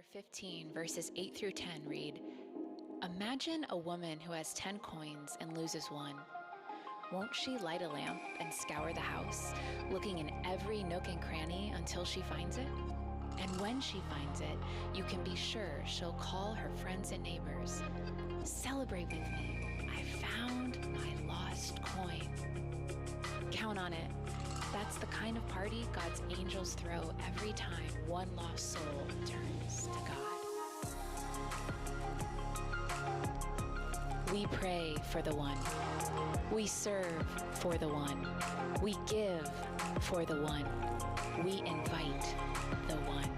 chapter 15, verses 8 through 10 read, "Imagine a woman who has 10 coins and loses one. Won't she light a lamp and scour the house, looking in every nook and cranny until she finds it? And when she finds it, you can be sure she'll call her friends and neighbors. 'Celebrate with me, I found my lost coin.' Count on it. That's the kind of party God's angels throw every time one lost soul turns to God." We pray for the one. We serve for the one. We give for the one. We invite the one.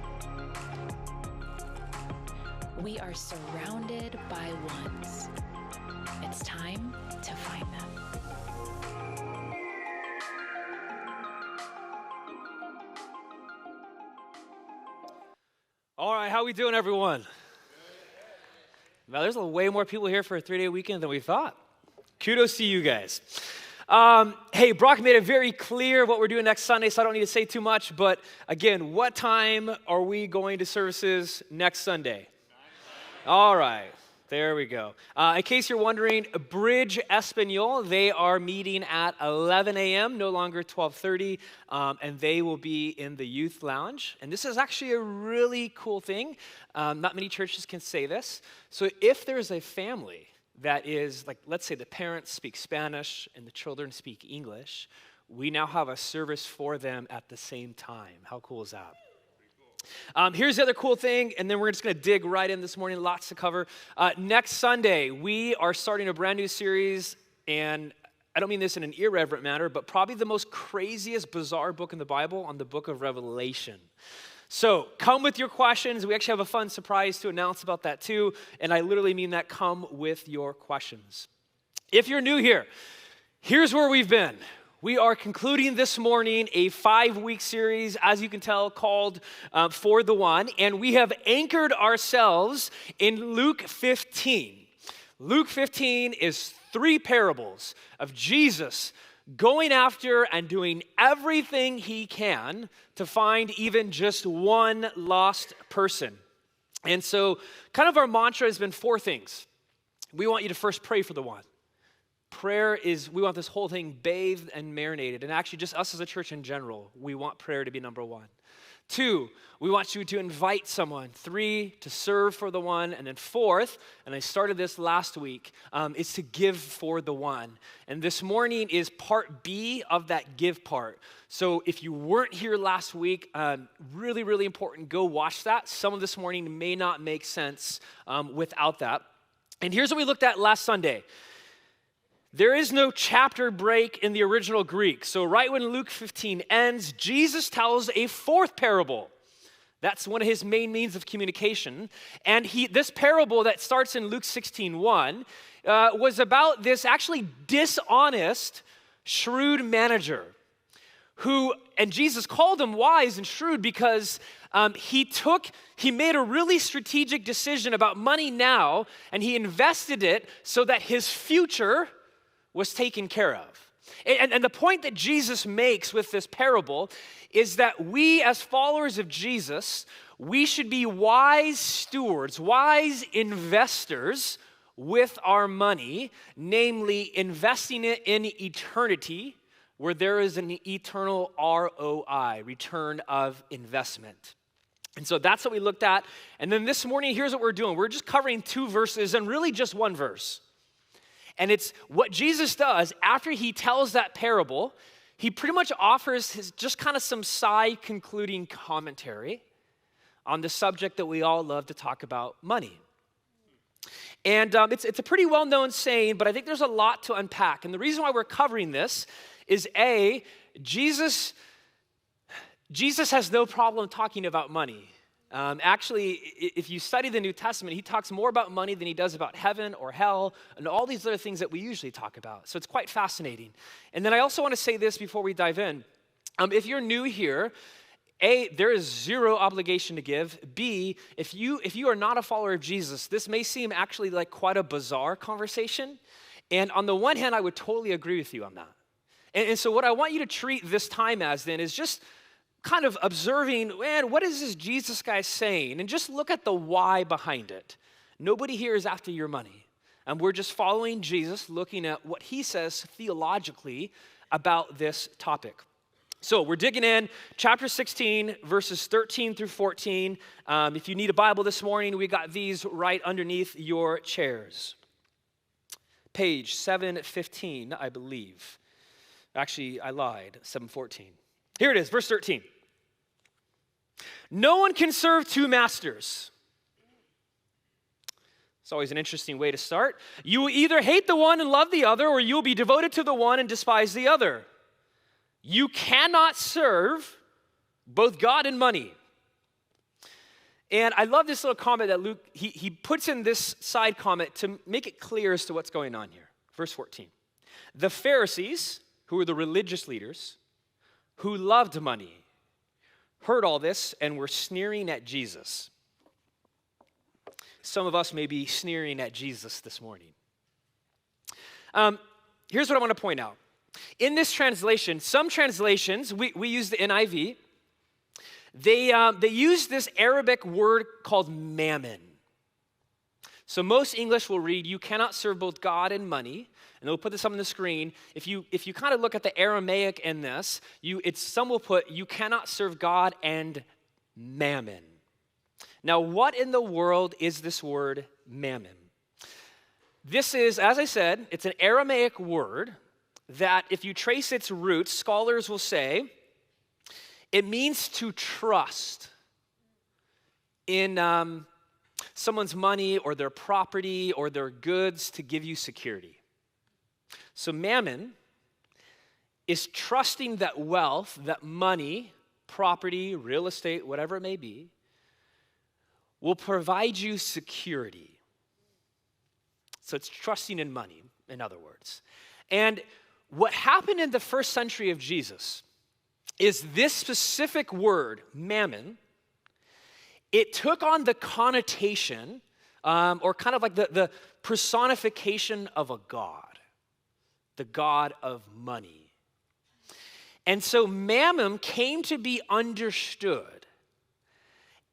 We are surrounded by ones. It's time to find them. All right, how we doing, everyone? Now, there's way more people here for a 3-day weekend than we thought. Kudos to you guys. Hey, Brock made it very clear what we're doing next Sunday, so I don't need to say too much. But again, what time are we going to services next Sunday? All right. There we go. In case you're wondering, Bridge Espanol, they are meeting at 11 a.m., no longer 12:30, and they will be in the youth lounge. And this is actually a really cool thing. Not many churches can say this. So if there's a family that is, like, let's say the parents speak Spanish and the children speak English, we now have a service for them at the same time. How cool is that? Here's the other cool thing, and then we're just going to dig right in this morning. Lots to cover. Next Sunday, we are starting a brand new series, and I don't mean this in an irreverent manner, but probably the most craziest, bizarre book in the Bible, on the book of Revelation. So come with your questions. We actually have a fun surprise to announce about that too, and I literally mean that. Come with your questions. If you're new here, here's where we've been. We are concluding this morning a 5-week series, as you can tell, called For the One, and we have anchored ourselves in Luke 15. Luke 15 is 3 parables of Jesus going after and doing everything he can to find even just one lost person. And so kind of our mantra has been 4 things. We want you to first pray for the one. Prayer is, we want this whole thing bathed and marinated. And actually, just us as a church in general, we want prayer to be number 1. 2, we want you to invite someone. 3, to serve for the one. And then 4th, and I started this last week, is to give for the one. And this morning is part B of that give part. So if you weren't here last week, really, really important, go watch that. Some of this morning may not make sense without that. And here's what we looked at last Sunday. There is no chapter break in the original Greek. So right when Luke 15 ends, Jesus tells a 4th parable. That's one of his main means of communication. And this parable that starts in Luke 16:1 was about this actually dishonest, shrewd manager who, and Jesus called him wise and shrewd because he made a really strategic decision about money now, and he invested it so that his future was taken care of. And the point that Jesus makes with this parable is that we, as followers of Jesus, we should be wise stewards, wise investors with our money, namely investing it in eternity, where there is an eternal ROI, return of investment. And so that's what we looked at. And then this morning, here's what we're doing. We're just covering 2 verses and really just 1 verse. And it's what Jesus does after he tells that parable. He pretty much offers his just kind of some side concluding commentary on the subject that we all love to talk about, money. And it's a pretty well-known saying, but I think there's a lot to unpack. And the reason why we're covering this is Jesus has no problem talking about money. Actually, if you study the New Testament, he talks more about money than he does about heaven or hell and all these other things that we usually talk about. So it's quite fascinating. And then I also want to say this before we dive in. If you're new here, A, there is 0 obligation to give. B, if you are not a follower of Jesus, this may seem actually like quite a bizarre conversation. And on the one hand, I would totally agree with you on that. And so what I want you to treat this time as then is just kind of observing, man, what is this Jesus guy saying? And just look at the why behind it. Nobody here is after your money. And we're just following Jesus, looking at what he says theologically about this topic. So we're digging in, chapter 16, verses 13 through 14. If you need a Bible this morning, we got these right underneath your chairs. Page 715, I believe. Actually, I lied, 714. Here it is, verse 13. No one can serve two masters. It's always an interesting way to start. You will either hate the one and love the other, or you will be devoted to the one and despise the other. You cannot serve both God and money. And I love this little comment that Luke, he puts in this side comment to make it clear as to what's going on here. Verse 14. The Pharisees, who were the religious leaders, who loved money, heard all this and were sneering at Jesus. Some of us may be sneering at Jesus this morning. Here's what I want to point out. In this translation, some translations, we use the NIV, they use this Arabic word called mammon. So most English will read, you cannot serve both God and money. And they'll put this up on the screen. If you kind of look at the Aramaic in this, some will put, you cannot serve God and mammon. Now, what in the world is this word mammon? This is, as I said, it's an Aramaic word that if you trace its roots, scholars will say, it means to trust in someone's money or their property or their goods to give you security. So mammon is trusting that wealth, that money, property, real estate, whatever it may be, will provide you security. So it's trusting in money, in other words. And what happened in the first century of Jesus is this specific word, mammon, it took on the connotation or kind of like the personification of a god. The god of money. And so mammon came to be understood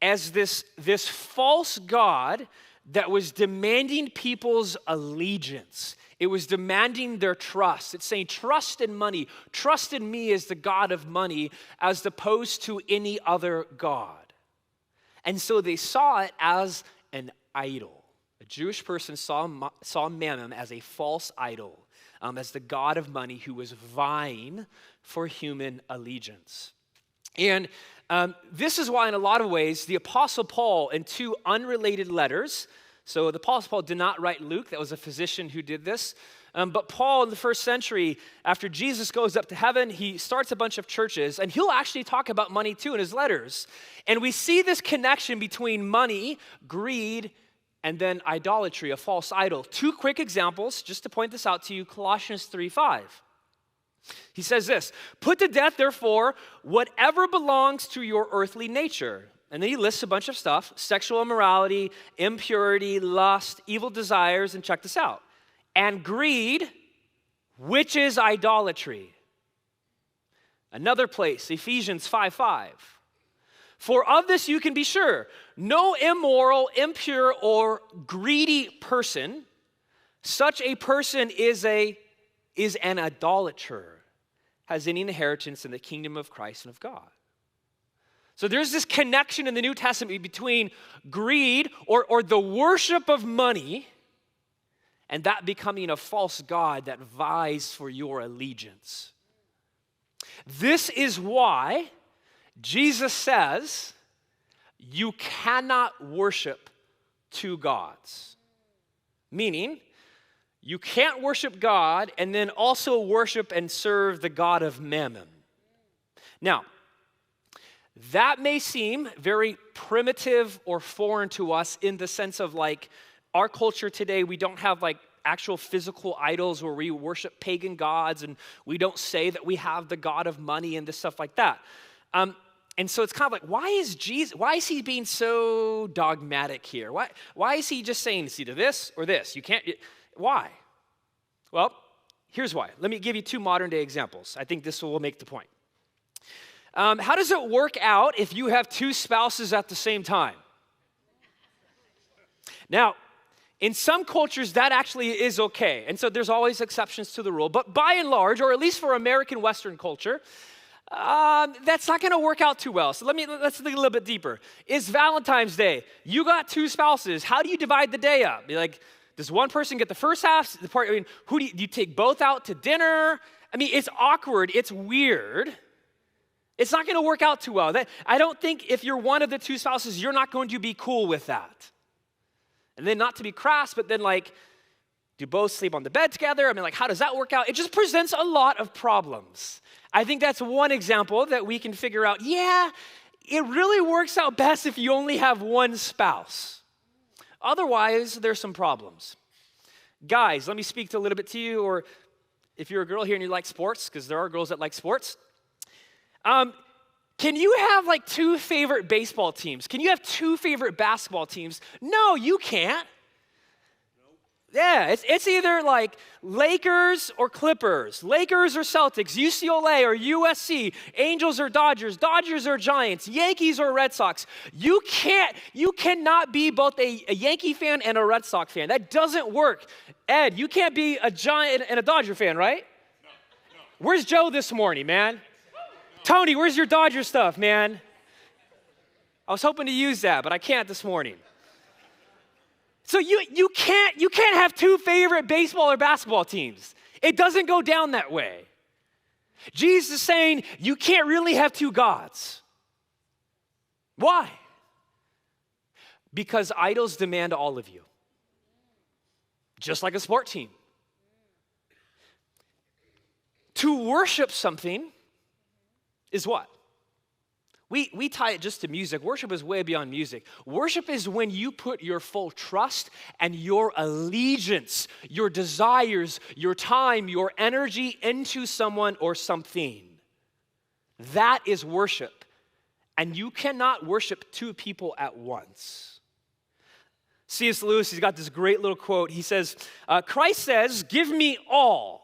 as this false god that was demanding people's allegiance. It was demanding their trust. It's saying, trust in money. Trust in me as the god of money as opposed to any other god. And so they saw it as an idol. A Jewish person saw mammon as a false idol. As the god of money who was vying for human allegiance. And this is why, in a lot of ways, the Apostle Paul, in two unrelated letters, so the Apostle Paul did not write Luke, that was a physician who did this, but Paul in the first century, after Jesus goes up to heaven, he starts a bunch of churches, and he'll actually talk about money too in his letters. And we see this connection between money, greed, and then idolatry, a false idol. Two quick examples, just to point this out to you, Colossians 3:5. He says this, put to death, therefore, whatever belongs to your earthly nature. And then he lists a bunch of stuff, sexual immorality, impurity, lust, evil desires, and check this out. And greed, which is idolatry. Another place, Ephesians 5:5. For of this you can be sure, no immoral, impure, or greedy person, such a person is an idolater, has any inheritance in the kingdom of Christ and of God. So there's this connection in the New Testament between greed or the worship of money and that becoming a false god that vies for your allegiance. This is why Jesus says, you cannot worship two gods. Meaning, you can't worship God and then also worship and serve the god of mammon. Now, that may seem very primitive or foreign to us in the sense of like our culture today, we don't have like actual physical idols where we worship pagan gods and we don't say that we have the god of money and this stuff like that. And so it's kind of like, why is he being so dogmatic here? Why is he just saying it's either this or this? You can't, why? Well, here's why. Let me give you two modern day examples. I think this will make the point. How does it work out if you have two spouses at the same time? Now, in some cultures, that actually is okay. And so there's always exceptions to the rule. But by and large, or at least for American Western culture, that's not going to work out too well. So let's dig a little bit deeper. It's Valentine's Day. You got two spouses. How do you divide the day up? You're like, does one person get the first half? Who do you take both out to dinner? I mean, it's awkward. It's weird. It's not going to work out too well. I don't think if you're one of the two spouses, you're not going to be cool with that. And then not to be crass, but then do both sleep on the bed together? I mean, how does that work out? It just presents a lot of problems. I think that's one example that we can figure out, yeah, it really works out best if you only have one spouse. Otherwise, there's some problems. Guys, let me speak a little bit to you, or if you're a girl here and you like sports, because there are girls that like sports, can you have two favorite baseball teams? Can you have two favorite basketball teams? No, you can't. Yeah, it's either Lakers or Clippers, Lakers or Celtics, UCLA or USC, Angels or Dodgers, Dodgers or Giants, Yankees or Red Sox. You cannot be both a Yankee fan and a Red Sox fan. That doesn't work. Ed, you can't be a Giant and a Dodger fan, right? No. Where's Joe this morning, man? Tony, where's your Dodger stuff, man? I was hoping to use that, but I can't this morning. So you can't have two favorite baseball or basketball teams. It doesn't go down that way. Jesus is saying you can't really have two gods. Why? Because idols demand all of you. Just like a sport team. To worship something is what? We tie it just to music. Worship is way beyond music. Worship is when you put your full trust and your allegiance, your desires, your time, your energy into someone or something. That is worship. And you cannot worship two people at once. C.S. Lewis, he's got this great little quote. He says, Christ says, give me all.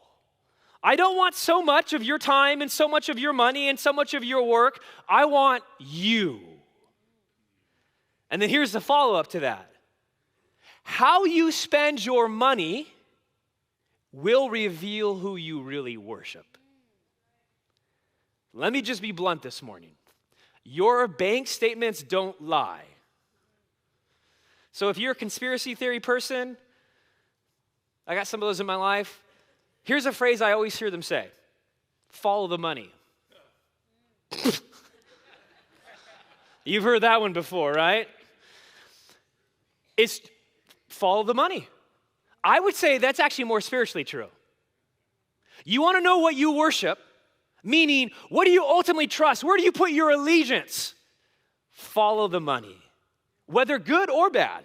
I don't want so much of your time and so much of your money and so much of your work. I want you. And then here's the follow-up to that. How you spend your money will reveal who you really worship. Let me just be blunt this morning. Your bank statements don't lie. So if you're a conspiracy theory person, I got some of those in my life. Here's a phrase I always hear them say. Follow the money. You've heard that one before, right? It's follow the money. I would say that's actually more spiritually true. You want to know what you worship, meaning what do you ultimately trust? Where do you put your allegiance? Follow the money, whether good or bad.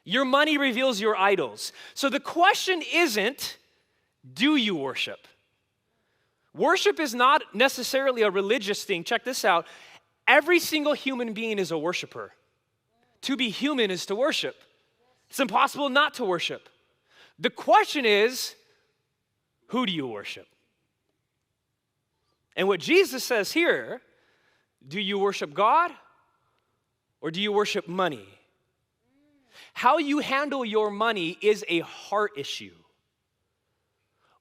Your money reveals your idols. So the question isn't, do you worship? Worship is not necessarily a religious thing. Check this out. Every single human being is a worshiper. To be human is to worship. It's impossible not to worship. The question is, who do you worship? And what Jesus says here, do you worship God or do you worship money? How you handle your money is a heart issue.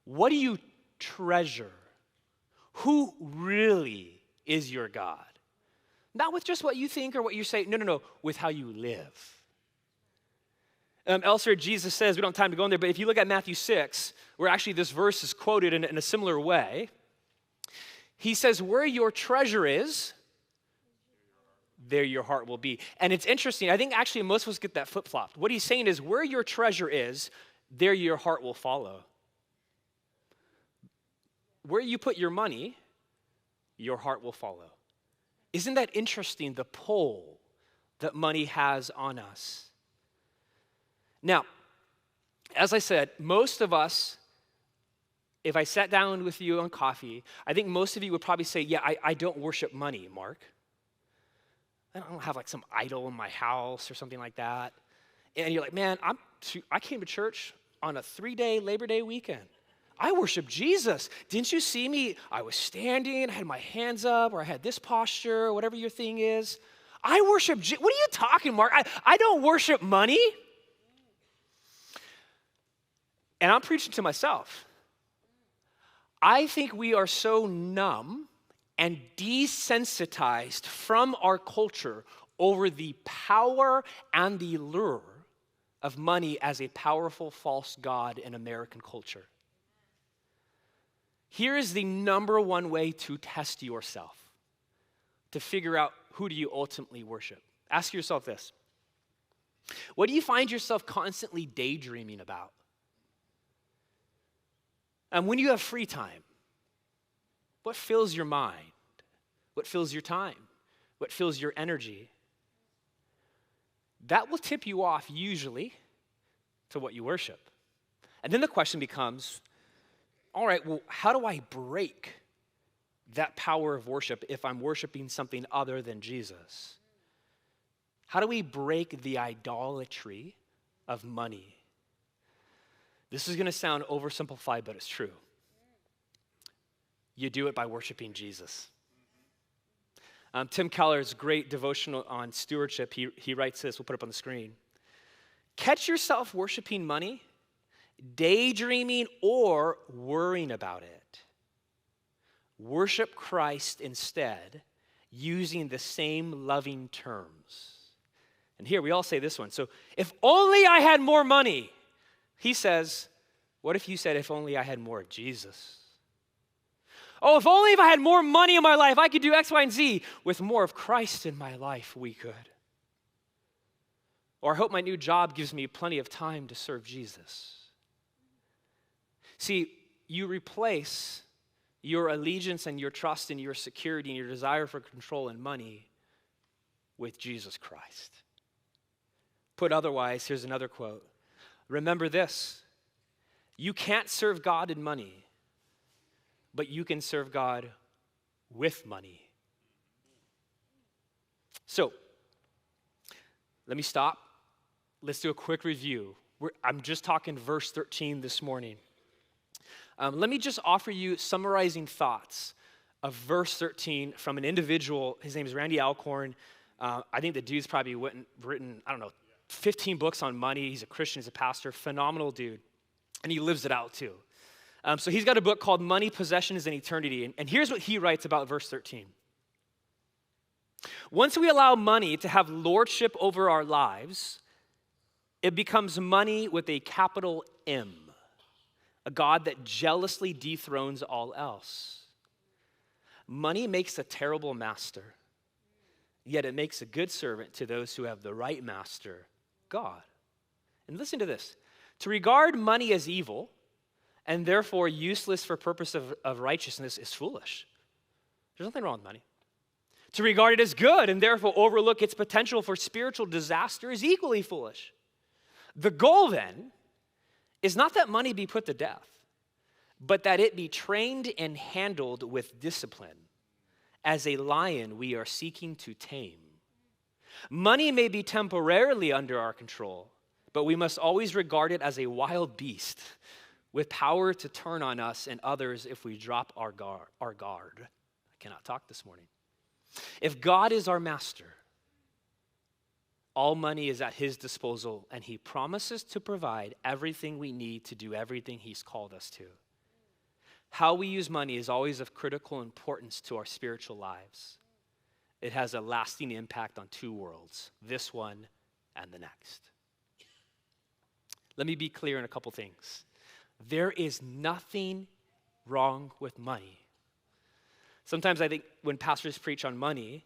What do you treasure? Who really is your God? Not with just what you think or what you say. No. With how you live. Elsewhere, Jesus says, we don't have time to go in there, but if you look at Matthew 6, where actually this verse is quoted in a similar way, he says, where your treasure is, there your heart will be. And it's interesting. I think actually most of us get that flip-flopped. What he's saying is, where your treasure is, there your heart will follow. Where you put your money, your heart will follow. Isn't that interesting, the pull that money has on us? Now, as I said, most of us, if I sat down with you on coffee, I think most of you would probably say, yeah, I don't worship money, Mark. I don't have some idol in my house or something like that. And you're like, man, I came to church on a 3-day Labor Day weekend. I worship Jesus. Didn't you see me? I was standing, I had my hands up, or I had this posture, or whatever your thing is. I worship Jesus. What are you talking, Mark? I don't worship money. And I'm preaching to myself. I think we are so numb and desensitized from our culture over the power and the lure of money as a powerful false god in American culture. Here is the number one way to test yourself, to figure out who do you ultimately worship. Ask yourself this. What do you find yourself constantly daydreaming about? And when you have free time, what fills your mind? What fills your time? What fills your energy? That will tip you off usually to what you worship. And then the question becomes, all right, well, how do I break that power of worship if I'm worshiping something other than Jesus? How do we break the idolatry of money? This is going to sound oversimplified, but it's true. You do it by worshiping Jesus. Tim Keller's great devotional on stewardship, he writes this, we'll put it up on the screen. Catch yourself worshiping money, daydreaming, or worrying about it. Worship Christ instead, using the same loving terms. And here we all say this one. So, if only I had more money, he says, what if you said, if only I had more of Jesus? Oh, if only if I had more money in my life, I could do X, Y, and Z. With more of Christ in my life, we could. Or I hope my new job gives me plenty of time to serve Jesus. See, you replace your allegiance and your trust and your security and your desire for control and money with Jesus Christ. Put otherwise, here's another quote. Remember this, you can't serve God in money, but you can serve God with money. So, let me stop. Let's do a quick review. I'm just talking verse 13 this morning. Let me just offer you summarizing thoughts of verse 13 from an individual. His name is Randy Alcorn. I think the dude's probably written, 15 books on money. He's a Christian, he's a pastor, phenomenal dude. And he lives it out too. So he's got a book called Money, Possessions, and Eternity. And here's what he writes about verse 13. Once we allow money to have lordship over our lives, it becomes money with a capital M, a God that jealously dethrones all else. Money makes a terrible master, yet it makes a good servant to those who have the right master, God. And listen to this. To regard money as evil and therefore useless for purpose of righteousness is foolish. There's nothing wrong with money. To regard it as good and therefore overlook its potential for spiritual disaster is equally foolish. The goal then is not that money be put to death, but that it be trained and handled with discipline. As a lion we are seeking to tame. Money may be temporarily under our control, but we must always regard it as a wild beast with power to turn on us and others if we drop our guard. I cannot talk this morning. If God is our master, all money is at his disposal, and he promises to provide everything we need to do everything he's called us to. How we use money is always of critical importance to our spiritual lives. It has a lasting impact on two worlds, this one and the next. Let me be clear in a couple things. There is nothing wrong with money. Sometimes I think when pastors preach on money,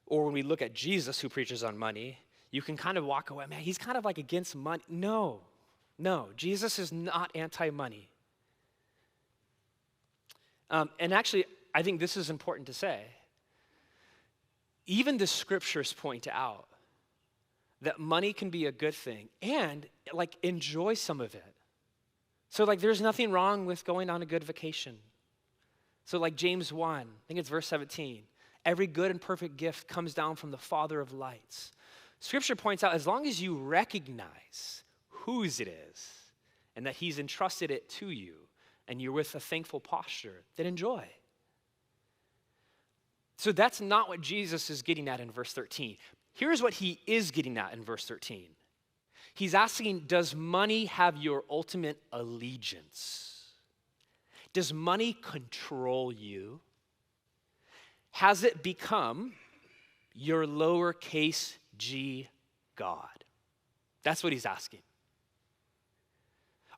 or when we look at Jesus who preaches on money, you can kind of walk away, man, he's kind of like against money. No, Jesus is not anti-money. And actually, I think this is important to say. Even the scriptures point out that money can be a good thing and enjoy some of it. So there's nothing wrong with going on a good vacation. So James 1, I think it's verse 17, every good and perfect gift comes down from the Father of lights. Scripture points out as long as you recognize whose it is and that he's entrusted it to you and you're with a thankful posture, then enjoy. So that's not what Jesus is getting at in verse 13. Here's what he is getting at in verse 13. He's asking, does money have your ultimate allegiance? Does money control you? Has it become your lowercase g God? That's what he's asking.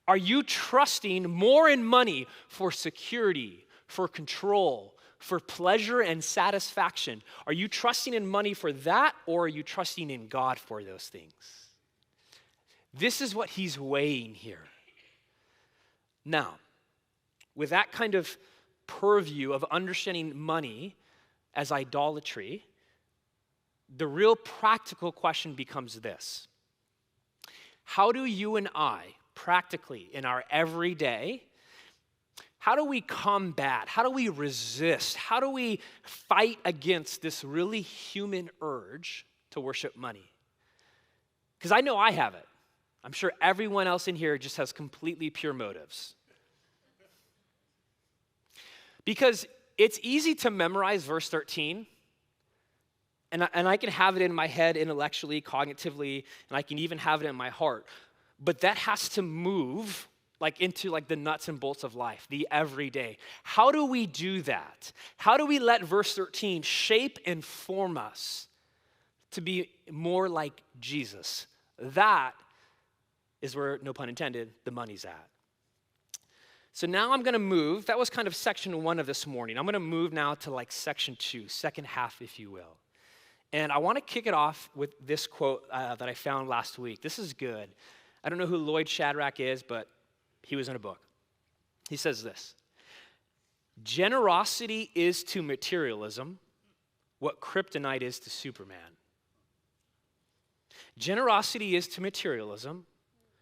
Are you trusting more in money for security, for control, for pleasure and satisfaction? Are you trusting in money for that, or are you trusting in God for those things? This is what he's weighing here. Now, with that kind of purview of understanding money as idolatry, the real practical question becomes this. How do you and I, practically in our everyday, how do we combat, how do we resist, how do we fight against this really human urge to worship money? Because I know I have it. I'm sure everyone else in here just has completely pure motives. Because it's easy to memorize verse 13, and I can have it in my head intellectually, cognitively, and I can even have it in my heart. But that has to move into the nuts and bolts of life, the everyday. How do we do that? How do we let verse 13 shape and form us to be more like Jesus? That is where, no pun intended, the money's at. So now I'm going to move. That was kind of section 1 of this morning. I'm going to move now to section 2, second half, if you will. And I want to kick it off with this quote that I found last week. This is good. I don't know who Lloyd Shadrach is, but he was in a book. He says this: generosity is to materialism what kryptonite is to Superman. Generosity is to materialism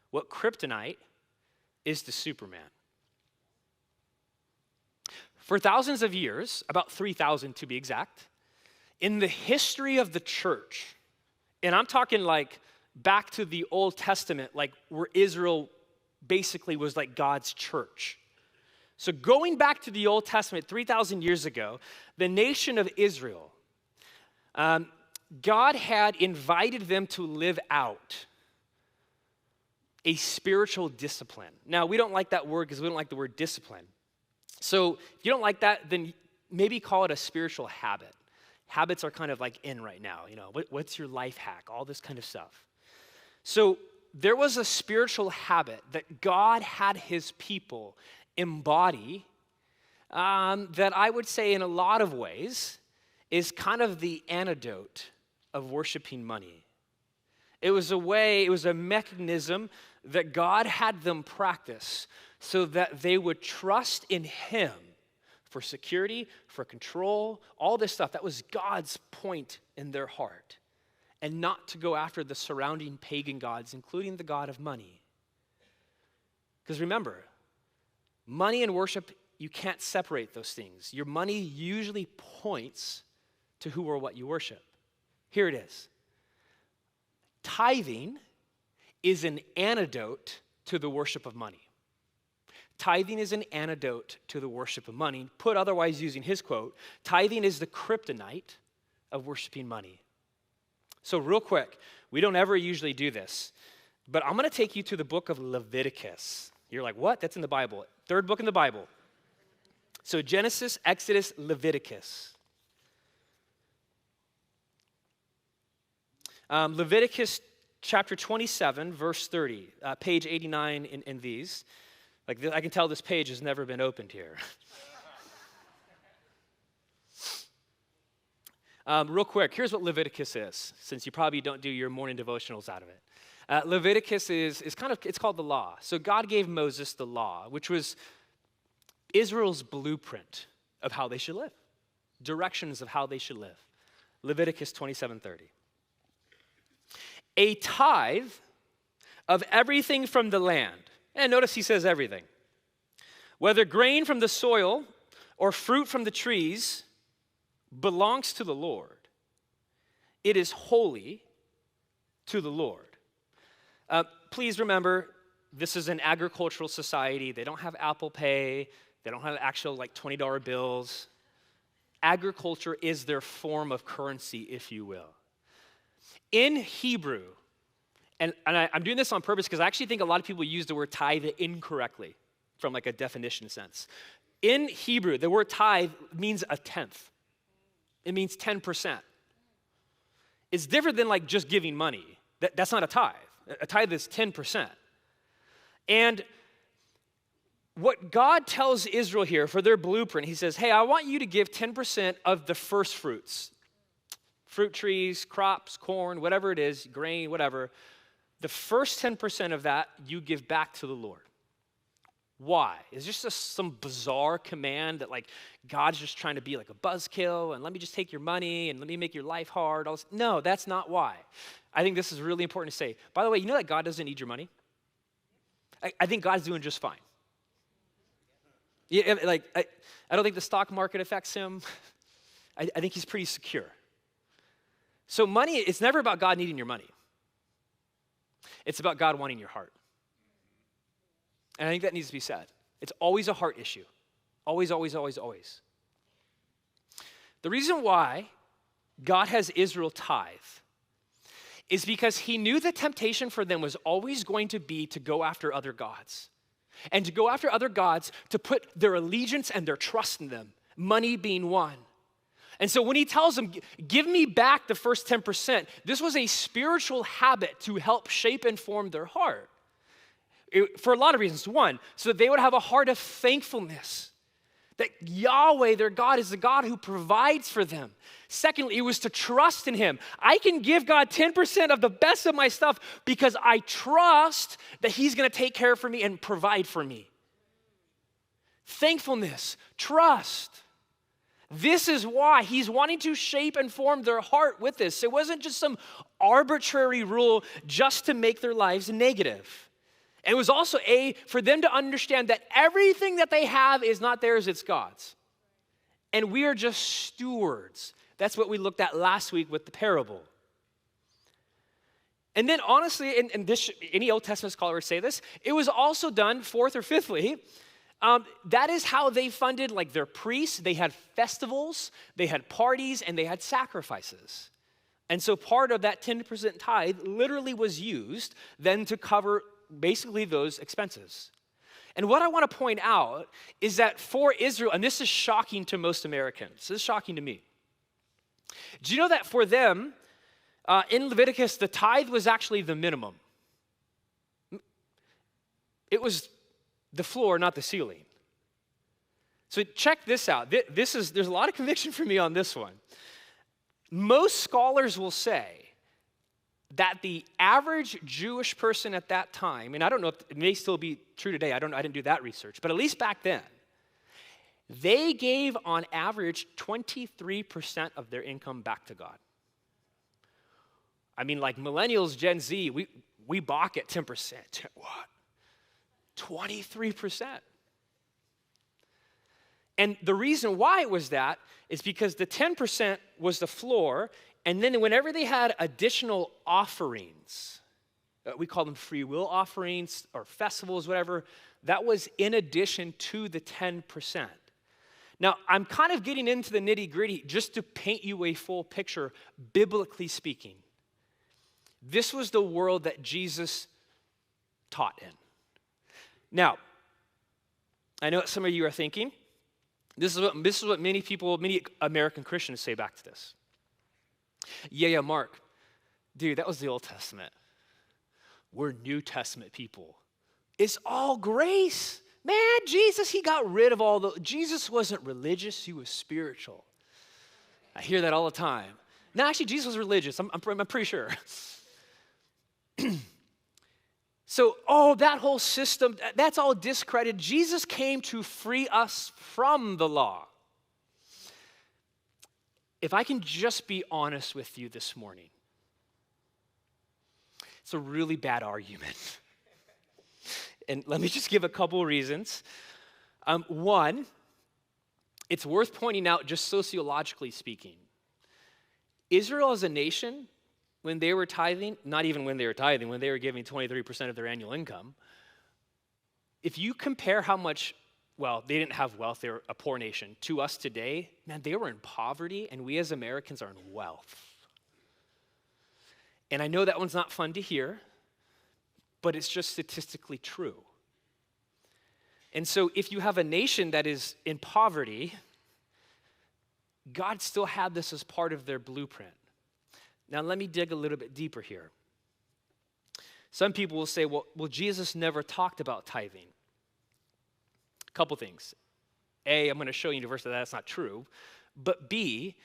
what kryptonite is to Superman. For thousands of years, about 3,000 to be exact, in the history of the church, and I'm talking back to the Old Testament, where Israel basically was God's church. So going back to the Old Testament 3,000 years ago, the nation of Israel, God had invited them to live out a spiritual discipline. Now, we don't like that word because we don't like the word discipline. So if you don't like that, then maybe call it a spiritual habit. Habits are kind of in right now, what's your life hack, all this kind of stuff. So there was a spiritual habit that God had his people embody that I would say in a lot of ways is kind of the antidote of worshiping money. It was a mechanism that God had them practice so that they would trust in him for security, for control, all this stuff. That was God's point in their heart. And not to go after the surrounding pagan gods, including the god of money. Because remember, money and worship, you can't separate those things. Your money usually points to who or what you worship. Here it is. Tithing is an antidote to the worship of money. Tithing is an antidote to the worship of money. Put otherwise, using his quote, tithing is the kryptonite of worshiping money. So real quick, we don't ever usually do this, but I'm going to take you to the book of Leviticus. You're like, what? That's in the Bible. Third book in the Bible. So Genesis, Exodus, Leviticus. Leviticus chapter 27, verse 30, page 89 in these. I can tell this page has never been opened here. Real quick, here's what Leviticus is, since you probably don't do your morning devotionals out of it. Leviticus is it's called the law. So God gave Moses the law, which was Israel's blueprint of how they should live, directions of how they should live. Leviticus 27:30. A tithe of everything from the land. And notice he says everything. Whether grain from the soil or fruit from the trees belongs to the Lord. It is holy to the Lord. Please remember, this is an agricultural society. They don't have Apple Pay. They don't have actual like $20 bills. Agriculture is their form of currency, if you will. In Hebrew, and I'm doing this on purpose because I actually think a lot of people use the word tithe incorrectly from like a definition sense. In Hebrew, the word tithe means a tenth. It means 10%. It's different than like just giving money. That's not a tithe. A tithe is 10%. And what God tells Israel here for their blueprint, he says, hey, I want you to give 10% of the first fruits. Fruit trees, crops, corn, whatever it is, grain, whatever. The first 10% of that you give back to the Lord. Why? Is this just some bizarre command that like God's just trying to be like a buzzkill and let me just take your money and let me make your life hard? No, that's not why. I think this is really important to say. By the way, you know that God doesn't need your money? I think God's doing just fine. Yeah, like I don't think the stock market affects him. I think he's pretty secure. So money, it's never about God needing your money. It's about God wanting your heart. And I think that needs to be said. It's always a heart issue. Always, always, always, always. The reason why God has Israel tithe is because he knew the temptation for them was always going to be to go after other gods. And to go after other gods, to put their allegiance and their trust in them, money being one. And so when he tells them, give me back the first 10%, this was a spiritual habit to help shape and form their heart. For a lot of reasons. One, so that they would have a heart of thankfulness. That Yahweh, their God, is the God who provides for them. Secondly, it was to trust in him. I can give God 10% of the best of my stuff because I trust that he's going to take care for me and provide for me. Thankfulness, trust. This is why he's wanting to shape and form their heart with this. It wasn't just some arbitrary rule just to make their lives negative. And it was also for them to understand that everything that they have is not theirs, it's God's. And we are just stewards. That's what we looked at last week with the parable. And then honestly, and this, any Old Testament scholar would say this, it was also done, fourth or fifthly, that is how they funded like their priests. They had festivals, they had parties, and they had sacrifices. And so part of that 10% tithe literally was used then to cover basically those expenses. And what I want to point out is that for Israel, and this is shocking to most Americans, this is shocking to me. Do you know that for them, in Leviticus, the tithe was actually the minimum? It was the floor, not the ceiling. So check this out. There's a lot of conviction for me on this one. Most scholars will say that the average Jewish person at that time, and I don't know if it may still be true today, I didn't do that research, but at least back then, they gave on average 23% of their income back to God. I mean, like millennials, Gen Z, we balk at 10%. What? 23%. And the reason why it was that is because the 10% was the floor, and then whenever they had additional offerings, we call them free will offerings or festivals, whatever, that was in addition to the 10%. Now, I'm kind of getting into the nitty-gritty just to paint you a full picture, biblically speaking. This was the world that Jesus taught in. Now, I know what some of you are thinking. This is what many American Christians say back to this. Yeah, Mark, dude, that was the Old Testament. We're New Testament people. It's all grace. Man, Jesus, he got rid of Jesus wasn't religious, he was spiritual. I hear that all the time. No, actually, Jesus was religious. I'm pretty sure. So, that whole system, that's all discredited. Jesus came to free us from the law. If I can just be honest with you this morning, it's a really bad argument. And let me just give a couple reasons. One, it's worth pointing out just sociologically speaking. Israel as a nation, when they were tithing, not even when they were tithing, when they were giving 23% of their annual income, if you compare how much, well, they didn't have wealth, they were a poor nation, to us today, man, they were in poverty, and we as Americans are in wealth. And I know that one's not fun to hear, but it's just statistically true. And so if you have a nation that is in poverty, God still had this as part of their blueprint. Now let me dig a little bit deeper here. Some people will say, well, Jesus never talked about tithing. A couple things. A, I'm going to show you in a verse that that's not true. But B,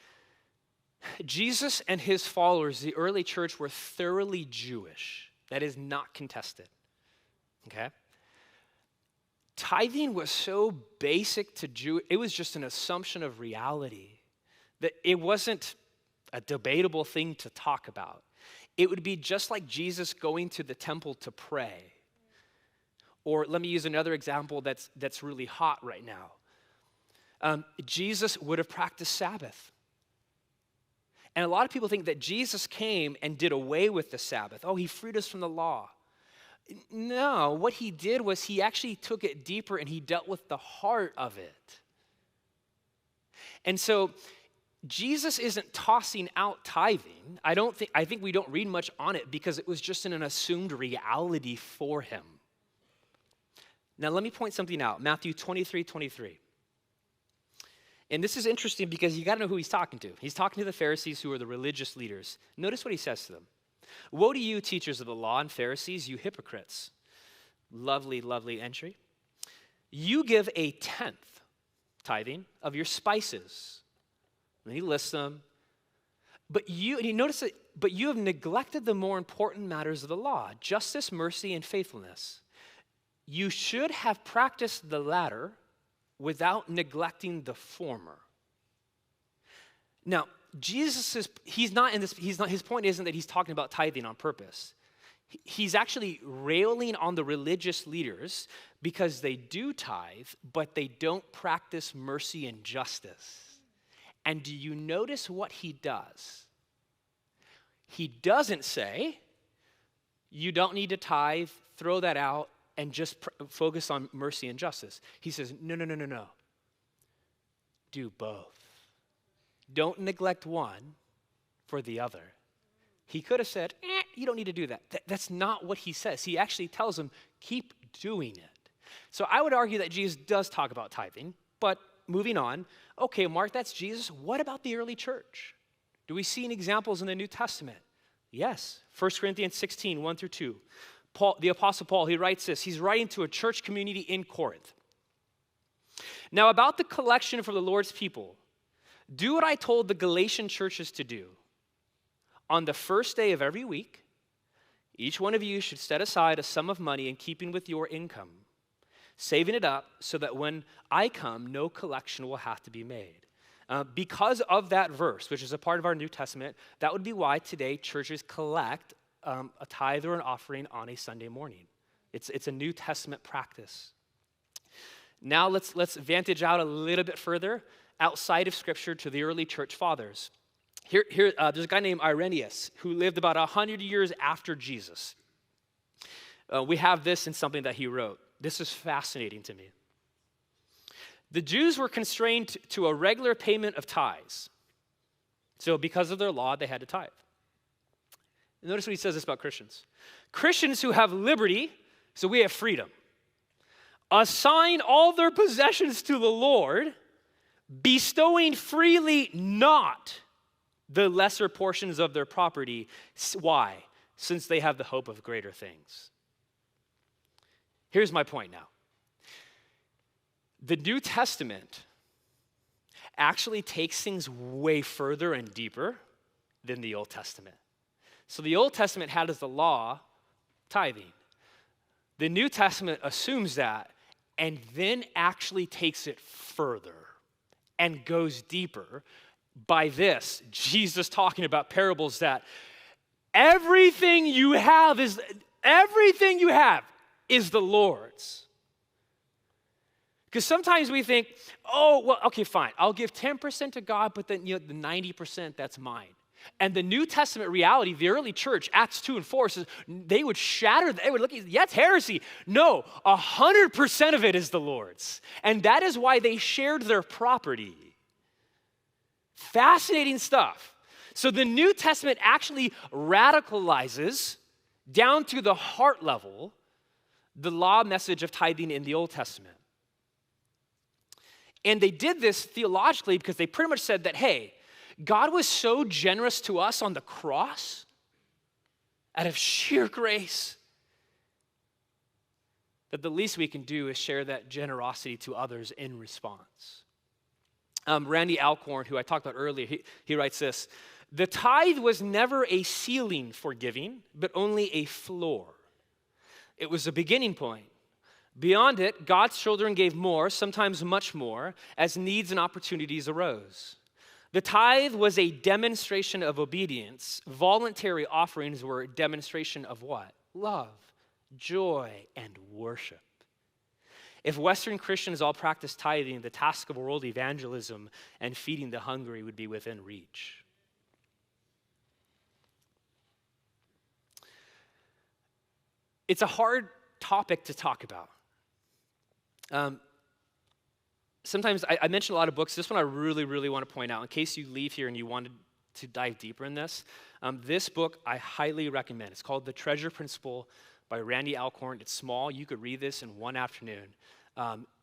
Jesus and his followers, the early church, were thoroughly Jewish. That is not contested. Okay? Tithing was so basic to Jew, it was just an assumption of reality. That it wasn't a debatable thing to talk about. It would be just like Jesus going to the temple to pray. Or let me use another example that's really hot right now. Jesus would have practiced Sabbath. And a lot of people think that Jesus came and did away with the Sabbath. Oh, he freed us from the law. No, what he did was he actually took it deeper and he dealt with the heart of it. And so Jesus isn't tossing out tithing. I think we don't read much on it because it was just an assumed reality for him. Now let me point something out. Matthew 23:23. And this is interesting because you got to know who he's talking to. He's talking to the Pharisees, who are the religious leaders. Notice what he says to them. Woe to you, teachers of the law and Pharisees, you hypocrites. Lovely, lovely entry. You give a tenth, tithing, of your spices. And he lists them. But you have neglected the more important matters of the law, justice, mercy, and faithfulness. You should have practiced the latter without neglecting the former. Now, his point isn't that he's talking about tithing on purpose. He's actually railing on the religious leaders because they do tithe, but they don't practice mercy and justice. And do you notice what he does? He doesn't say, you don't need to tithe, throw that out, and just focus on mercy and justice. He says, no. Do both. Don't neglect one for the other. He could have said, you don't need to do that. That's not what he says. He actually tells them, keep doing it. So I would argue that Jesus does talk about tithing, but moving on. Okay, Mark, that's Jesus. What about the early church? Do we see any examples in the New Testament? Yes. 1 Corinthians 16, 1-2. Paul, the Apostle Paul, he writes this. He's writing to a church community in Corinth. Now, about the collection for the Lord's people, do what I told the Galatian churches to do. On the first day of every week, each one of you should set aside a sum of money in keeping with your income, saving it up so that when I come, no collection will have to be made. Because of that verse, which is a part of our New Testament, that would be why today churches collect a tithe or an offering on a Sunday morning. It's a New Testament practice. Now let's vantage out a little bit further outside of Scripture to the early church fathers. Here, there's a guy named Irenaeus who lived about 100 years after Jesus. We have this in something that he wrote. This is fascinating to me. The Jews were constrained to a regular payment of tithes. So because of their law, they had to tithe. Notice what he says this about Christians. Christians who have liberty, so we have freedom, assign all their possessions to the Lord, bestowing freely not the lesser portions of their property. Why? Since they have the hope of greater things. Here's my point now. The New Testament actually takes things way further and deeper than the Old Testament. So the Old Testament had as the law tithing. The New Testament assumes that and then actually takes it further and goes deeper by this, Jesus talking about parables that everything you have is the Lord's. Because sometimes we think, oh, well, okay, fine, I'll give 10% to God, but then the 90%, that's mine. And the New Testament reality, the early church, Acts 2 and 4, says they would shatter, they would look at, yeah, it's heresy. No, 100% of it is the Lord's. And that is why they shared their property. Fascinating stuff. So the New Testament actually radicalizes down to the heart level the law message of tithing in the Old Testament. And they did this theologically because they pretty much said that, hey, God was so generous to us on the cross out of sheer grace that the least we can do is share that generosity to others in response. Randy Alcorn, who I talked about earlier, he writes this: the tithe was never a ceiling for giving, but only a floor. It was a beginning point. Beyond it, God's children gave more, sometimes much more, as needs and opportunities arose. The tithe was a demonstration of obedience. Voluntary offerings were a demonstration of what? Love, joy, and worship. If Western Christians all practiced tithing, the task of world evangelism and feeding the hungry would be within reach. It's a hard topic to talk about. Sometimes I mention a lot of books. This one I really, really want to point out in case you leave here and you wanted to dive deeper in this. This book I highly recommend. It's called The Treasure Principle by Randy Alcorn. It's small. You could read this in one afternoon.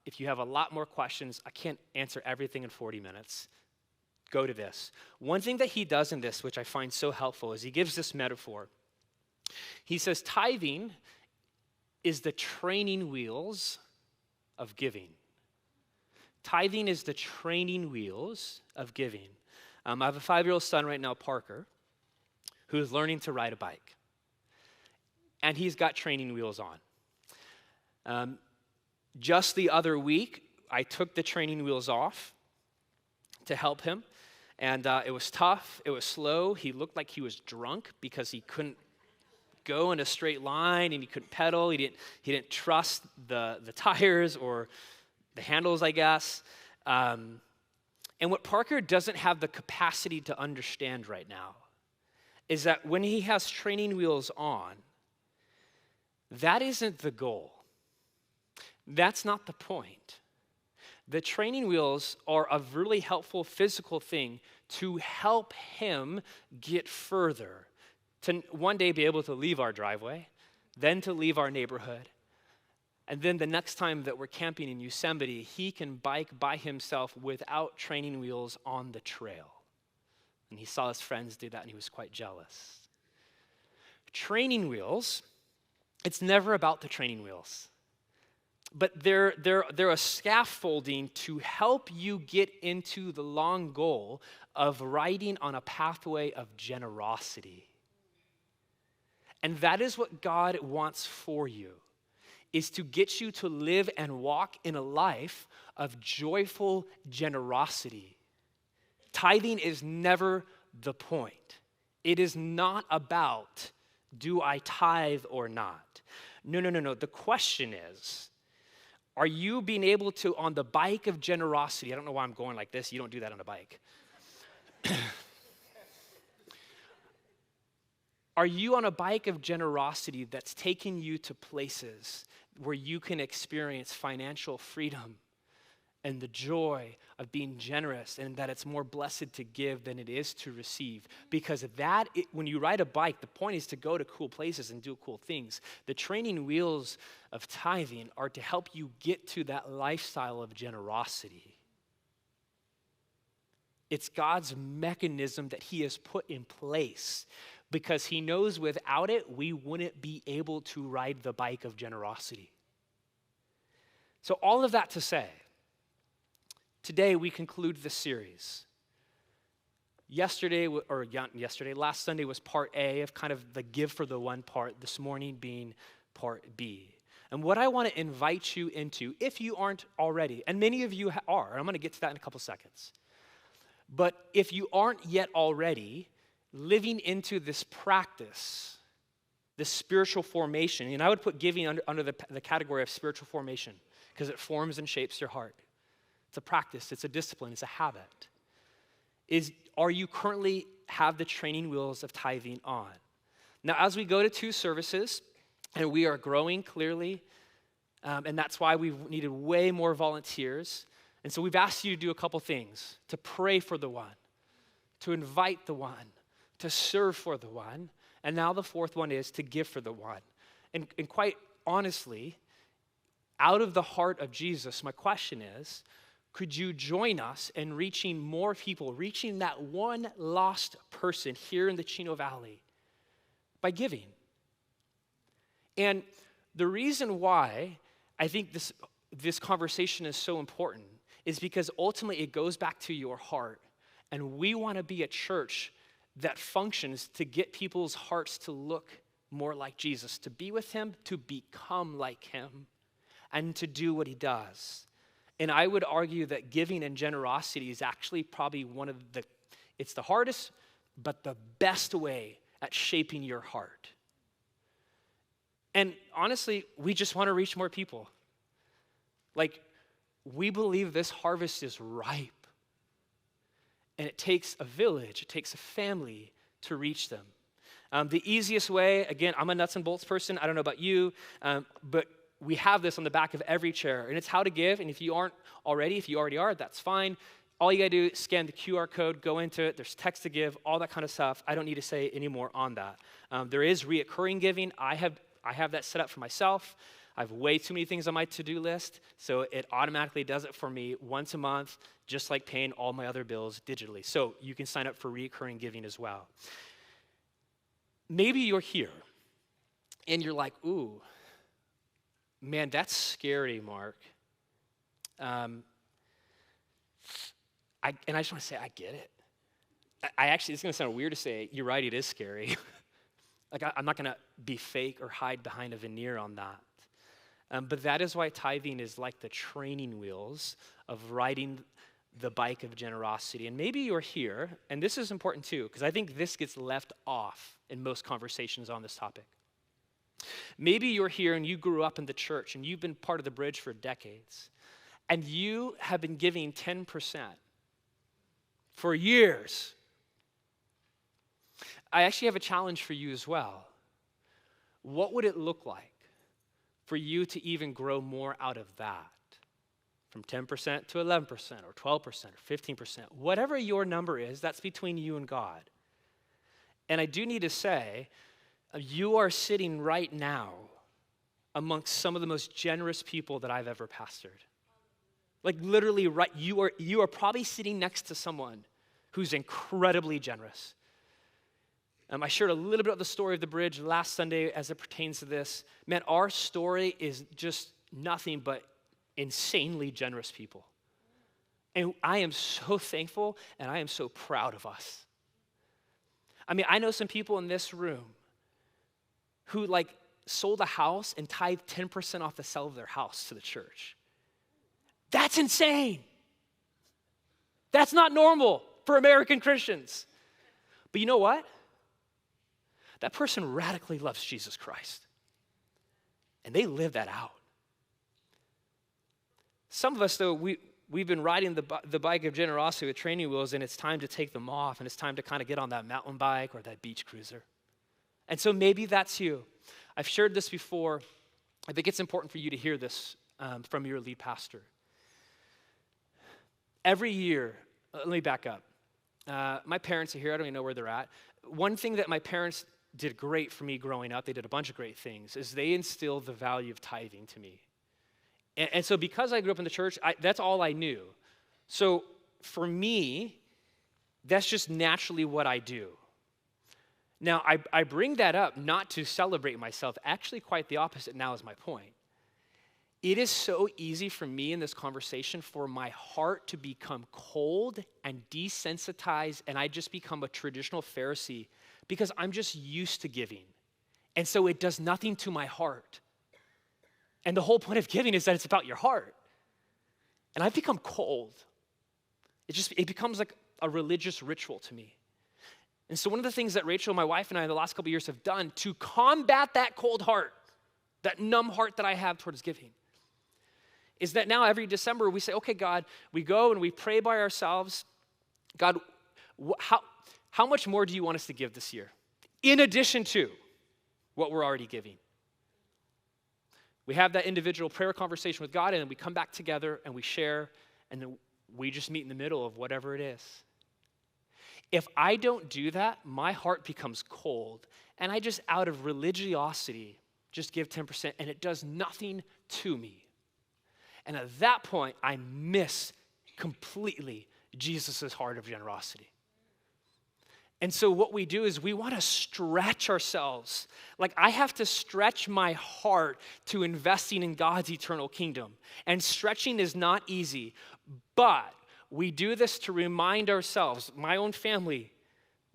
If you have a lot more questions, I can't answer everything in 40 minutes. Go to this. One thing that he does in this, which I find so helpful, is he gives this metaphor. He says tithing is the training wheels of giving. Tithing is the training wheels of giving. I have a 5-year-old son right now, Parker, who is learning to ride a bike. And he's got training wheels on. Just the other week, I took the training wheels off to help him. And it was tough. It was slow. He looked like he was drunk because he couldn't go in a straight line and he couldn't pedal. He didn't trust the tires or the handles, I guess. And what Parker doesn't have the capacity to understand right now is that when he has training wheels on, that isn't the goal. That's not the point. The training wheels are a really helpful physical thing to help him get further, to one day be able to leave our driveway, then to leave our neighborhood. And then the next time that we're camping in Yosemite, he can bike by himself without training wheels on the trail. And he saw his friends do that and he was quite jealous. Training wheels, it's never about the training wheels. But they're a scaffolding to help you get into the long goal of riding on a pathway of generosity. And that is what God wants for you, is to get you to live and walk in a life of joyful generosity. Tithing is never the point. It is not about, do I tithe or not? No. The question is, are you being able to, on the bike of generosity, I don't know why I'm going like this, you don't do that on a bike. Are you on a bike of generosity that's taking you to places where you can experience financial freedom and the joy of being generous, and that it's more blessed to give than it is to receive? Because when you ride a bike, the point is to go to cool places and do cool things. The training wheels of tithing are to help you get to that lifestyle of generosity. It's God's mechanism that he has put in place because he knows without it, we wouldn't be able to ride the bike of generosity. So all of that to say, today we conclude this series. Last Sunday was part A of kind of the give for the one part, this morning being part B. And what I want to invite you into, if you aren't already, and many of you are, I'm going to get to that in a couple seconds. But if you aren't yet already living into this practice, this spiritual formation, and I would put giving under the category of spiritual formation because it forms and shapes your heart. It's a practice, it's a discipline, it's a habit. Are you currently have the training wheels of tithing on. Now, as we go to 2 services, and we are growing clearly, and that's why we've needed way more volunteers. And so we've asked you to do a couple things: to pray for the one, to invite the one, to serve for the one, and now the 4th one is to give for the one. And quite honestly, out of the heart of Jesus, my question is, could you join us in reaching more people, reaching that one lost person here in the Chino Valley by giving? And the reason why I think this conversation is so important is because ultimately it goes back to your heart. And we want to be a church that functions to get people's hearts to look more like Jesus, to be with him, to become like him, and to do what he does. And I would argue that giving and generosity is actually probably it's the hardest, but the best way at shaping your heart. And honestly, we just want to reach more people. Like, we believe this harvest is ripe. And it takes a village, it takes a family to reach them. The easiest way, again, I'm a nuts and bolts person. I don't know about you, but we have this on the back of every chair. And it's how to give. And if you already are, that's fine. All you got to do is scan the QR code, go into it. There's text to give, all that kind of stuff. I don't need to say any more on that. There is reoccurring giving. I have that set up for myself. I have way too many things on my to-do list, so it automatically does it for me once a month, just like paying all my other bills digitally. So you can sign up for reoccurring giving as well. Maybe you're here, and you're like, ooh, man, that's scary, Mark. And I just want to say, I get it. I actually, it's going to sound weird to say, you're right, it is scary. Like, I'm not going to be fake or hide behind a veneer on that. But that is why tithing is like the training wheels of riding the bike of generosity. And maybe you're here, and this is important too, because I think this gets left off in most conversations on this topic. Maybe you're here and you grew up in the church and you've been part of the bridge for decades, and you have been giving 10% for years. I actually have a challenge for you as well. What would it look like for you to even grow more out of that? From 10% to 11% or 12% or 15%, whatever your number is, that's between you and God. And I do need to say, you are sitting right now amongst some of the most generous people that I've ever pastored. Like literally, right, you are probably sitting next to someone who's incredibly generous. I shared a little bit of the story of the bridge last Sunday as it pertains to this. Man, our story is just nothing but insanely generous people. And I am so thankful and I am so proud of us. I mean, I know some people in this room who sold a house and tithed 10% off the sale of their house to the church. That's insane. That's not normal for American Christians. But you know what? That person radically loves Jesus Christ. And they live that out. Some of us, though, we've been riding the bike of generosity with training wheels, and it's time to take them off, and it's time to kind of get on that mountain bike or that beach cruiser. And so maybe that's you. I've shared this before. I think it's important for you to hear this from your lead pastor. Every year, let me back up. My parents are here. I don't even know where they're at. One thing that my parents did great for me growing up, they did a bunch of great things, is they instilled the value of tithing to me. And so because I grew up in the church, that's all I knew. So for me, that's just naturally what I do. Now, I bring that up not to celebrate myself. Actually, quite the opposite now is my point. It is so easy for me in this conversation for my heart to become cold and desensitized, and I just become a traditional Pharisee because I'm just used to giving. And so it does nothing to my heart. And the whole point of giving is that it's about your heart. And I've become cold. It becomes like a religious ritual to me. And so one of the things that Rachel, my wife, and I in the last couple of years have done to combat that cold heart, that numb heart that I have towards giving, is that now every December we say, okay, God, we go and we pray by ourselves. God, how much more do you want us to give this year? In addition to what we're already giving. We have that individual prayer conversation with God, and then we come back together and we share, and then we just meet in the middle of whatever it is. If I don't do that, my heart becomes cold, and I just out of religiosity just give 10%, and it does nothing to me. And at that point, I miss completely Jesus' heart of generosity. And so what we do is we want to stretch ourselves. Like I have to stretch my heart to investing in God's eternal kingdom. And stretching is not easy, but we do this to remind ourselves, my own family,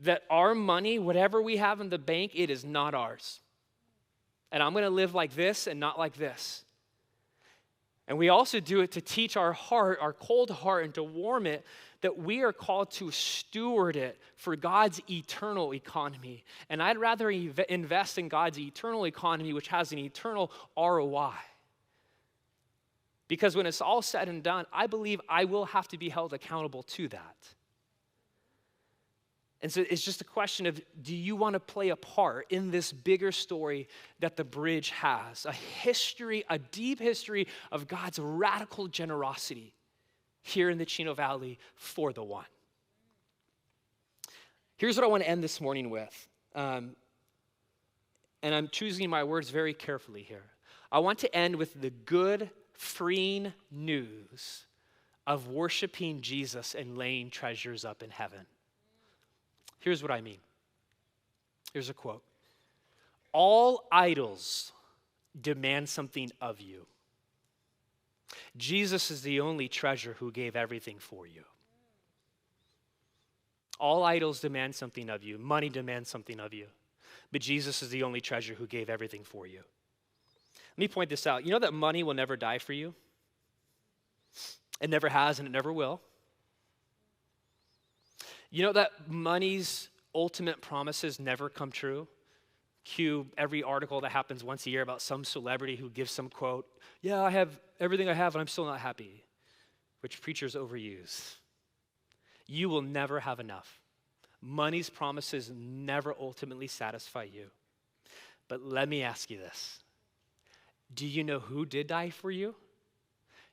that our money, whatever we have in the bank, it is not ours. And I'm going to live like this and not like this. And we also do it to teach our heart, our cold heart, and to warm it that we are called to steward it for God's eternal economy. And I'd rather invest in God's eternal economy, which has an eternal ROI. Because when it's all said and done, I believe I will have to be held accountable to that. And so it's just a question of, do you want to play a part in this bigger story that the bridge has? A history, a deep history of God's radical generosity here in the Chino Valley for the one. Here's what I want to end this morning with. And I'm choosing my words very carefully here. I want to end with the good, freeing news of worshiping Jesus and laying treasures up in heaven. Here's what I mean. Here's a quote. All idols demand something of you. Jesus is the only treasure who gave everything for you. All idols demand something of you. Money demands something of you. But Jesus is the only treasure who gave everything for you. Let me point this out. You know that money will never die for you? It never has and it never will. You know that money's ultimate promises never come true? Cue every article that happens once a year about some celebrity who gives some quote, yeah, I have everything I have and I'm still not happy, which preachers overuse. You will never have enough. Money's promises never ultimately satisfy you. But let me ask you this. Do you know who did die for you?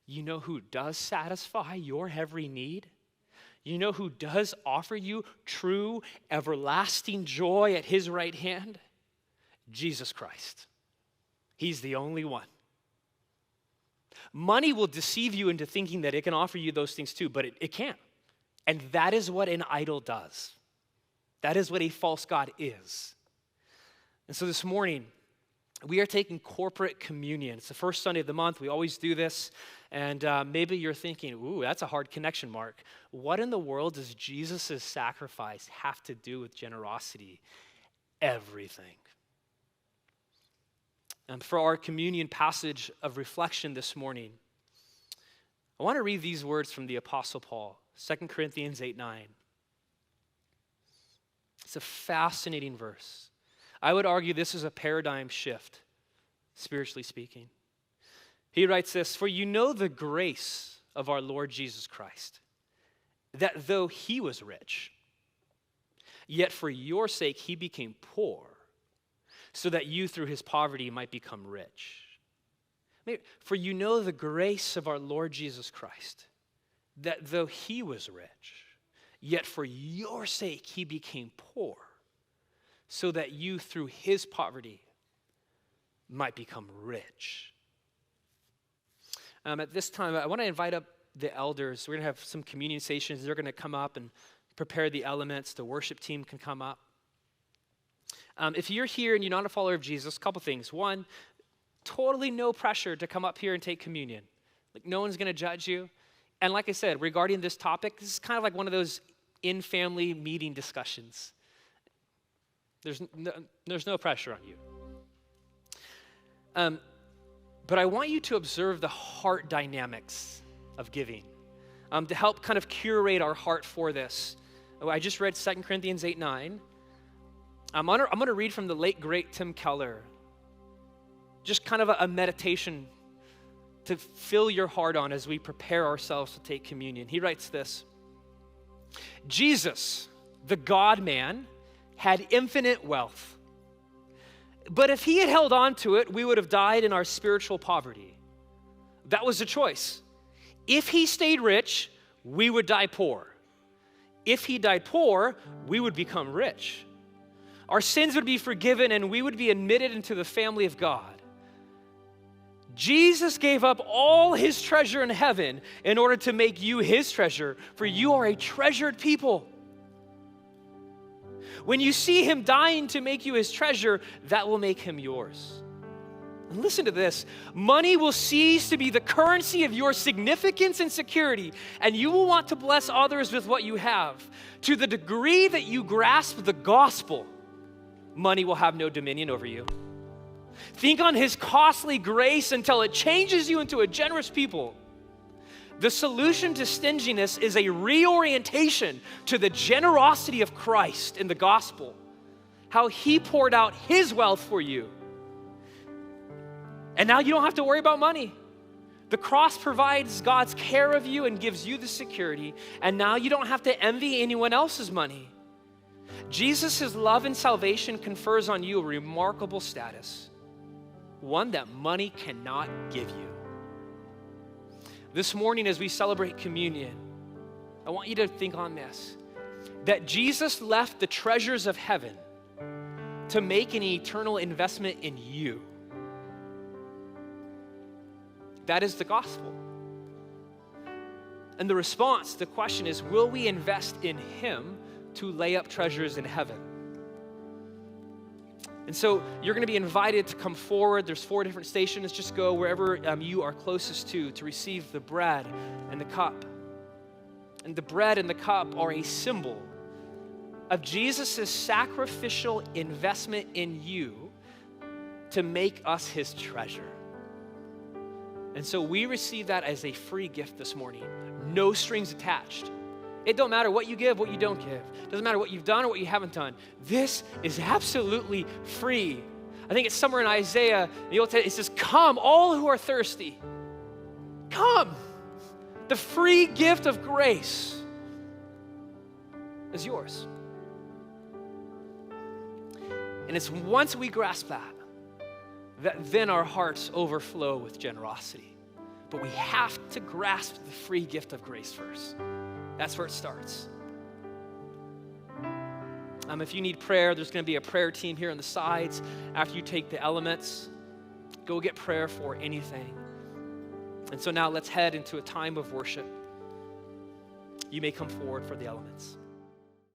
You know who does satisfy your every need? You know who does offer you true, everlasting joy at his right hand? Jesus Christ. He's the only one. Money will deceive you into thinking that it can offer you those things too, but it can't. And that is what an idol does. That is what a false god is. And so this morning, we are taking corporate communion. It's the first Sunday of the month. We always do this. And maybe you're thinking, ooh, that's a hard connection, Mark. What in the world does Jesus' sacrifice have to do with generosity? Everything. And for our communion passage of reflection this morning, I want to read these words from the Apostle Paul, 2 Corinthians 8:9. It's a fascinating verse. I would argue this is a paradigm shift, spiritually speaking. He writes this, "For you know the grace of our Lord Jesus Christ, that though he was rich, yet for your sake he became poor, so that you through his poverty might become rich. For you know the grace of our Lord Jesus Christ, that though he was rich, yet for your sake he became poor, so that you through his poverty might become rich." At this time, I want to invite up the elders. We're going to have some communion stations. They're going to come up and prepare the elements. The worship team can come up. If you're here and you're not a follower of Jesus, a couple things. One, totally no pressure to come up here and take communion. Like, no one's going to judge you. And like I said, regarding this topic, this is kind of like one of those in-family meeting discussions. There's no pressure on you. But I want you to observe the heart dynamics of giving to help kind of curate our heart for this. I just read 2 Corinthians 8:9. I'm going to read from the late, great Tim Keller. Just kind of a meditation to fill your heart on as we prepare ourselves to take communion. He writes this: Jesus the God-man, had infinite wealth. But if he had held on to it, we would have died in our spiritual poverty. That was the choice. If he stayed rich, we would die poor. If he died poor, we would become rich. Our sins would be forgiven and we would be admitted into the family of God. Jesus gave up all his treasure in heaven in order to make you his treasure, for you are a treasured people. When you see him dying to make you his treasure, that will make him yours. And listen to this. Money will cease to be the currency of your significance and security, and you will want to bless others with what you have. To the degree that you grasp the gospel, money will have no dominion over you. Think on his costly grace until it changes you into a generous people. The solution to stinginess is a reorientation to the generosity of Christ in the gospel, how he poured out his wealth for you. And now you don't have to worry about money. The cross provides God's care of you and gives you the security, and now you don't have to envy anyone else's money. Jesus' love and salvation confers on you a remarkable status, one that money cannot give you. This morning as we celebrate communion, I want you to think on this, that Jesus left the treasures of heaven to make an eternal investment in you. That is the gospel. And the response, the question is, will we invest in him to lay up treasures in heaven? And so you're going to be invited to come forward. There's 4 different stations. Just go wherever you are closest to receive the bread and the cup. And the bread and the cup are a symbol of Jesus' sacrificial investment in you to make us his treasure. And so we receive that as a free gift this morning. No strings attached. It don't matter what you give, what you don't give. It doesn't matter what you've done or what you haven't done. This is absolutely free. I think it's somewhere in Isaiah, the Old Testament, it says, come, all who are thirsty. Come. The free gift of grace is yours. And it's once we grasp that then our hearts overflow with generosity. But we have to grasp the free gift of grace first. That's where it starts. If you need prayer, there's going to be a prayer team here on the sides. After you take the elements, go get prayer for anything. And so now let's head into a time of worship. You may come forward for the elements.